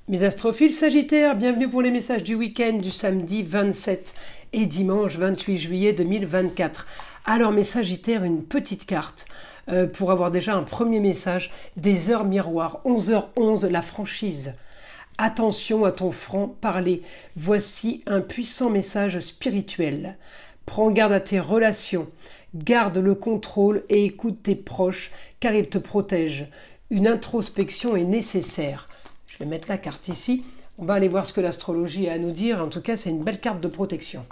Mes astrophiles Sagittaires, bienvenue pour les messages du week-end du samedi 27 et dimanche 28 juillet 2024. Alors mes Sagittaires, une petite carte pour avoir déjà un premier message des heures miroirs. 11h11, la franchise. Attention à ton franc-parler. Voici un puissant message spirituel. Prends garde à tes relations. Garde le contrôle et écoute tes proches car ils te protègent. Une introspection est nécessaire. Je vais mettre la carte ici. On va aller voir ce que l'astrologie a à nous dire. En tout cas, c'est une belle carte de protection.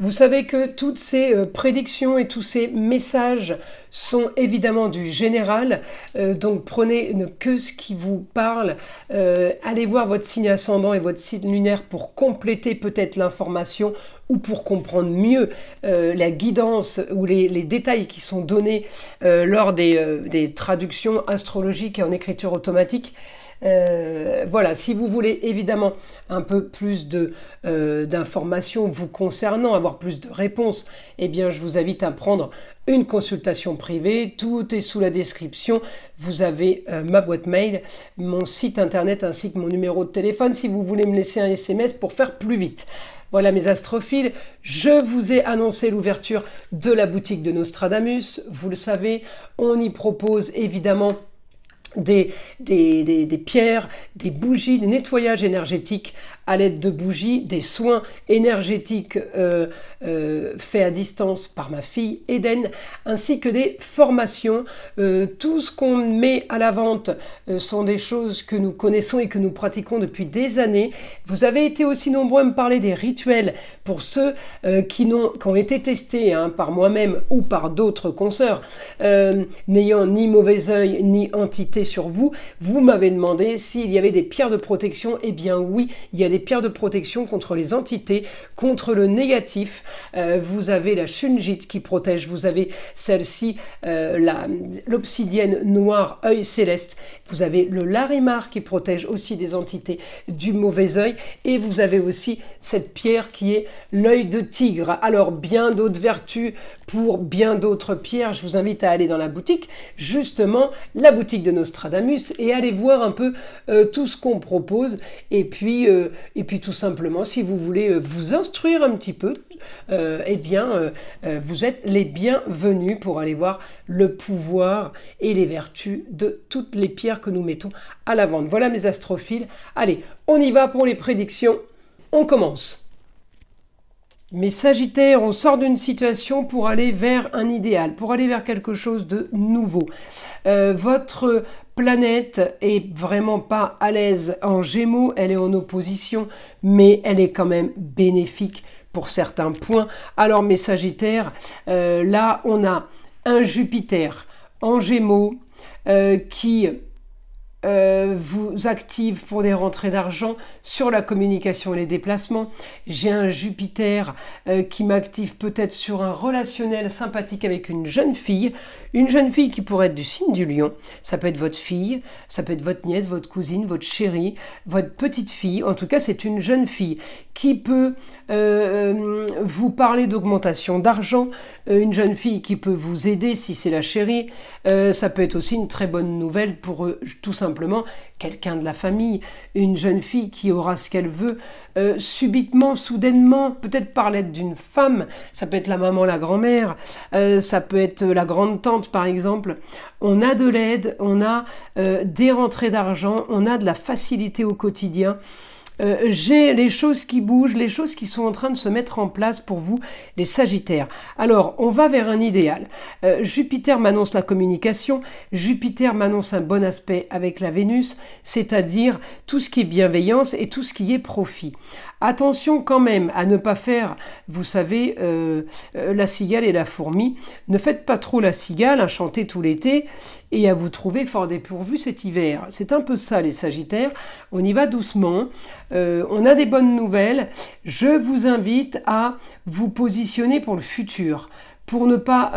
Vous savez que toutes ces prédictions et tous ces messages sont évidemment du général, donc prenez que ce qui vous parle, allez voir votre signe ascendant et votre signe lunaire pour compléter peut-être l'information ou pour comprendre mieux la guidance ou les détails qui sont donnés lors des traductions astrologiques et en écriture automatique. Voilà, si vous voulez évidemment un peu plus d'informations vous concernant, avoir plus de réponses, eh bien je vous invite à prendre une consultation privée. Tout est sous la description. Vous avez ma boîte mail, mon site internet ainsi que mon numéro de téléphone si vous voulez me laisser un SMS pour faire plus vite. Voilà mes astrophiles, je vous ai annoncé l'ouverture de la boutique de Nostradamus. Vous le savez, on y propose évidemment des pierres, des bougies, des nettoyages énergétiques à l'aide de bougies, des soins énergétiques faits à distance par ma fille Eden, ainsi que des formations. Tout ce qu'on met à la vente sont des choses que nous connaissons et que nous pratiquons depuis des années. Vous avez été aussi nombreux à me parler des rituels pour ceux qui ont été testés par moi-même ou par d'autres consoeurs, n'ayant ni mauvais œil ni entité sur vous. Vous m'avez demandé s'il y avait des pierres de protection. Eh bien oui, il y a des pierres de protection contre les entités, contre le négatif. Vous avez la shungite qui protège, vous avez celle-ci, l'obsidienne noire œil céleste, vous avez le larimar qui protège aussi des entités du mauvais œil, et vous avez aussi cette pierre qui est l'œil de tigre. Alors bien d'autres vertus pour bien d'autres pierres, je vous invite à aller dans la boutique, justement la boutique de Nostradamus, et aller voir un peu tout ce qu'on propose, et puis tout simplement si vous voulez vous instruire un petit peu, eh bien vous êtes les bienvenus pour aller voir le pouvoir et les vertus de toutes les pierres que nous mettons à la vente. Voilà mes astrophiles, allez on y va pour les prédictions, on commence. Mes Sagittaires, on sort d'une situation pour aller vers un idéal, pour aller vers quelque chose de nouveau. Votre planète est vraiment pas à l'aise en Gémeaux, elle est en opposition, mais elle est quand même bénéfique pour certains points. Alors mes Sagittaires, là on a un Jupiter en Gémeaux qui vous active pour des rentrées d'argent sur la communication et les déplacements. J'ai un Jupiter qui m'active peut-être sur un relationnel sympathique avec une jeune fille qui pourrait être du signe du Lion. Ça peut être votre fille, ça peut être votre nièce, votre cousine, votre chérie, votre petite fille. En tout cas, c'est une jeune fille qui peut vous parler d'augmentation d'argent, une jeune fille qui peut vous aider si c'est la chérie. Ça peut être aussi une très bonne nouvelle pour tout simplement quelqu'un de la famille, une jeune fille qui aura ce qu'elle veut subitement, soudainement, peut-être par l'aide d'une femme. Ça peut être la maman, la grand-mère, ça peut être la grande-tante par exemple. On a de l'aide, on a des rentrées d'argent, on a de la facilité au quotidien. J'ai les choses qui bougent, les choses qui sont en train de se mettre en place pour vous, les Sagittaires. Alors, on va vers un idéal. Jupiter m'annonce la communication, Jupiter m'annonce un bon aspect avec la Vénus, c'est-à-dire tout ce qui est bienveillance et tout ce qui est profit. Attention quand même à ne pas faire, vous savez, la cigale et la fourmi. Ne faites pas trop la cigale, à chanter tout l'été et à vous trouver fort dépourvu cet hiver. C'est un peu ça les Sagittaires, on y va doucement, on a des bonnes nouvelles. Je vous invite à vous positionner pour le futur, pour ne pas,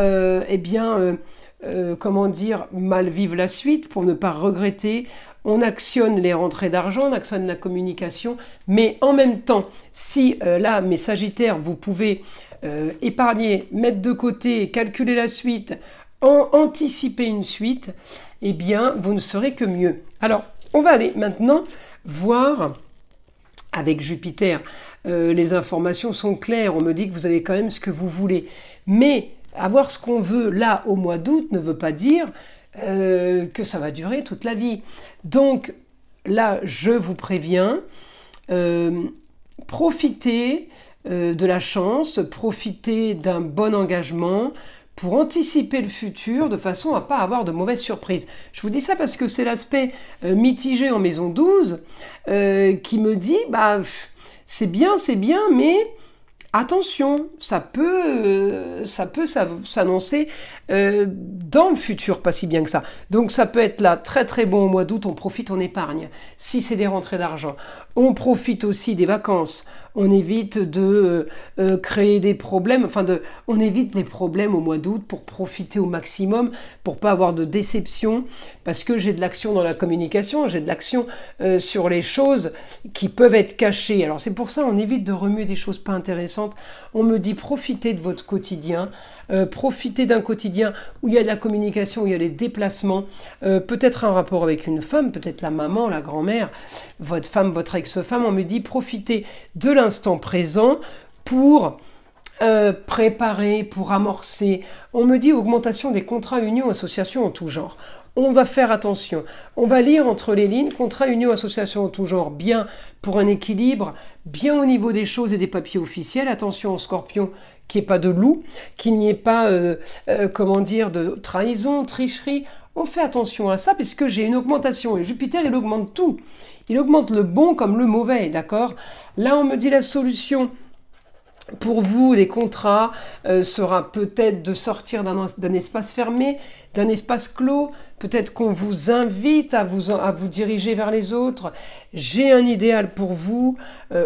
comment dire, mal vivre la suite, pour ne pas regretter. On actionne les rentrées d'argent, on actionne la communication, mais en même temps, si là, mes Sagittaires, vous pouvez épargner, mettre de côté, calculer la suite, anticiper une suite, eh bien, vous ne serez que mieux. Alors, on va aller maintenant voir avec Jupiter. Les informations sont claires, on me dit que vous avez quand même ce que vous voulez. Mais avoir ce qu'on veut là au mois d'août ne veut pas dire que ça va durer toute la vie. Donc là, je vous préviens, profitez de la chance, profitez d'un bon engagement pour anticiper le futur de façon à ne pas avoir de mauvaises surprises. Je vous dis ça parce que c'est l'aspect mitigé en maison 12 qui me dit, bah, c'est bien, mais attention, ça peut s'annoncer dans le futur, pas si bien que ça. Donc ça peut être là très très bon au mois d'août, on profite, on épargne. Si c'est des rentrées d'argent, on profite aussi des vacances. On évite de créer des problèmes, on évite les problèmes au mois d'août pour profiter au maximum, pour pas avoir de déception, parce que j'ai de l'action dans la communication, j'ai de l'action sur les choses qui peuvent être cachées. Alors c'est pour ça on évite de remuer des choses pas intéressantes. On me dit profitez de votre quotidien, profitez d'un quotidien où il y a de la communication, où il y a des déplacements, peut-être un rapport avec une femme, peut-être la maman, la grand-mère, votre femme, votre ex-femme. On me dit profitez de l'instant présent pour préparer, pour amorcer. On me dit augmentation des contrats, unions, associations en tout genre. On va faire attention. On va lire entre les lignes, contrat, union, association en tout genre, bien pour un équilibre, bien au niveau des choses et des papiers officiels. Attention en Scorpion, qu'il n'y ait pas de loup, qu'il n'y ait pas, de trahison, tricherie. On fait attention à ça puisque j'ai une augmentation. Et Jupiter, il augmente tout. Il augmente le bon comme le mauvais, d'accord? Là, on me dit la solution pour vous, les contrats, sera peut-être de sortir d'un espace fermé, d'un espace clos. Peut-être qu'on vous invite à vous diriger vers les autres. J'ai un idéal pour vous.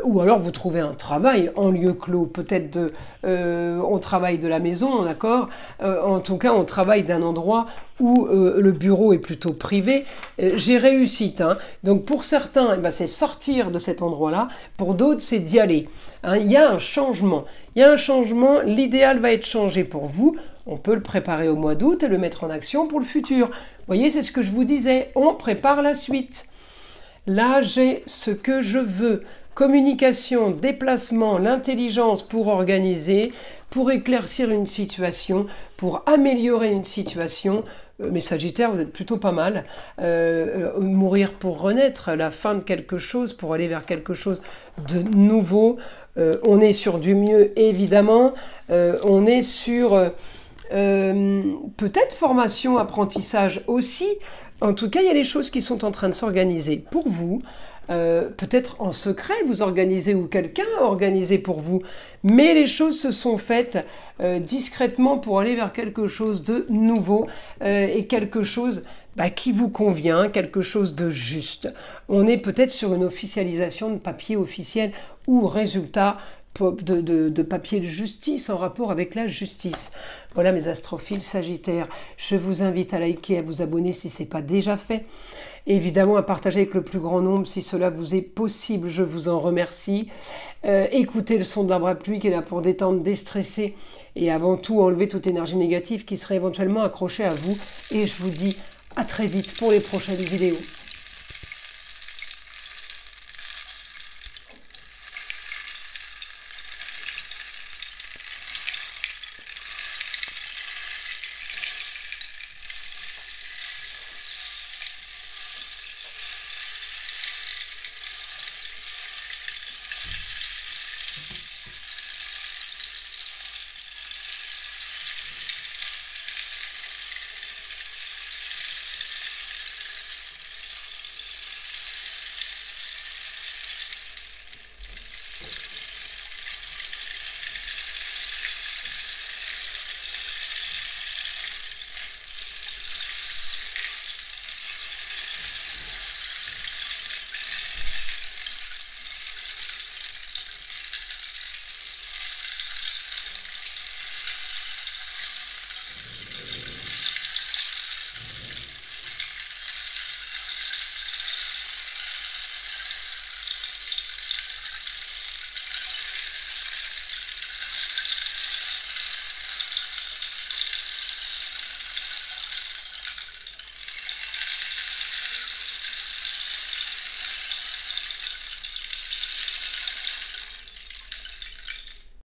Ou alors vous trouvez un travail en lieu clos. Peut-être on travaille de la maison, d'accord? En tout cas, on travaille d'un endroit où le bureau est plutôt privé. J'ai réussite. Hein. Donc pour certains, c'est sortir de cet endroit-là. Pour d'autres, c'est d'y aller. Hein. Il y a un changement. Il y a un changement. L'idéal va être changé pour vous. On peut le préparer au mois d'août et le mettre en action pour le futur. Vous voyez, c'est ce que je vous disais. On prépare la suite. Là, j'ai ce que je veux. Communication, déplacement, l'intelligence pour organiser, pour éclaircir une situation, pour améliorer une situation. Mais Sagittaire, vous êtes plutôt pas mal. Mourir pour renaître, la fin de quelque chose, pour aller vers quelque chose de nouveau. On est sur du mieux, évidemment. On est sur peut-être formation, apprentissage aussi. En tout cas, il y a des choses qui sont en train de s'organiser pour vous. Peut-être en secret, vous organisez ou quelqu'un a organisé pour vous. Mais les choses se sont faites discrètement pour aller vers quelque chose de nouveau et quelque chose qui vous convient, quelque chose de juste. On est peut-être sur une officialisation de papier officiel ou résultat de papier de justice en rapport avec la justice. Voilà mes astrophiles Sagittaires. Je vous invite à liker, à vous abonner si ce n'est pas déjà fait. Évidemment à partager avec le plus grand nombre si cela vous est possible, je vous en remercie. Écoutez le son de l'arbre à pluie qui est là pour détendre, déstresser et avant tout enlever toute énergie négative qui serait éventuellement accrochée à vous. Et je vous dis à très vite pour les prochaines vidéos.